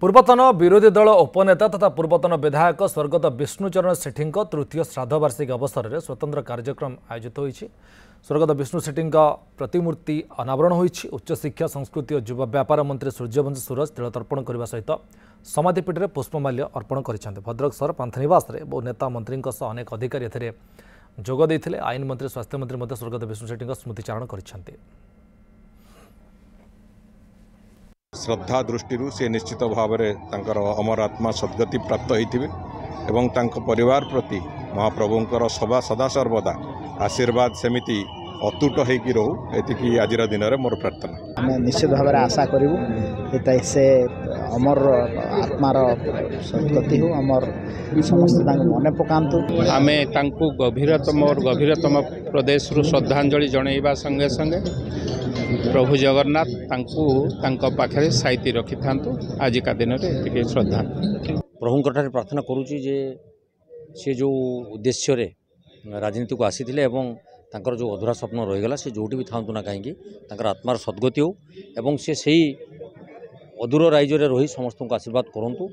पूर्वतन विरोधी दल उपनेता तथा पूर्वतन विधायक स्वर्गत विष्णुचरण सेठी तृतीय श्राद्धवार्षिकी अवसर में स्वतंत्र कार्यक्रम आयोजित होती। स्वर्गत विष्णु सेठी प्रतिमूर्ति अनावरण होती। उच्चशिक्षा संस्कृति और युवा व्यापार मंत्री सूर्यवंशी सूरज तिलतर्पण करने सहित समाधिपीठ में पुष्पमाल्य अर्पण कर भद्रक सहर पांथनिवास में बहु नेता मंत्री अनेक अधिकारी जोगद। आईन मंत्री स्वास्थ्य मंत्री स्वर्गत विष्णु सेठी स्मृतिचारण कर श्रद्धा दृष्टि से निश्चित भाव में अमर आत्मा सद्गति प्राप्त होते एवं परिवार प्रति महाप्रभुंकर सभा सदा सर्वदा आशीर्वाद सेमिति अतुट होगी रहू एति आज दिन में मोर प्रार्थना। आम निश्चित भाव में आशा करूँ से अमर आत्मार सद्गति हो अमर समस्त मन पकातु। आम गभीरतम और गभीरतम प्रदेश श्रद्धांजलि जनइबा संगे संगे प्रभु जगन्नाथ पाखे साइती रखि था आज का दिन में श्रद्धा प्रभुंकर ठारे प्रार्थना करुच्ची जे से जो उद्देश्य रे राजनीति को आसी तांकर जो अधूरा स्वप्न रहीगला से जोटी भी था ना कहीं आत्मार सद्गति हो एवं से अधूर राज्य रही समस्त को आशीर्वाद करूँ।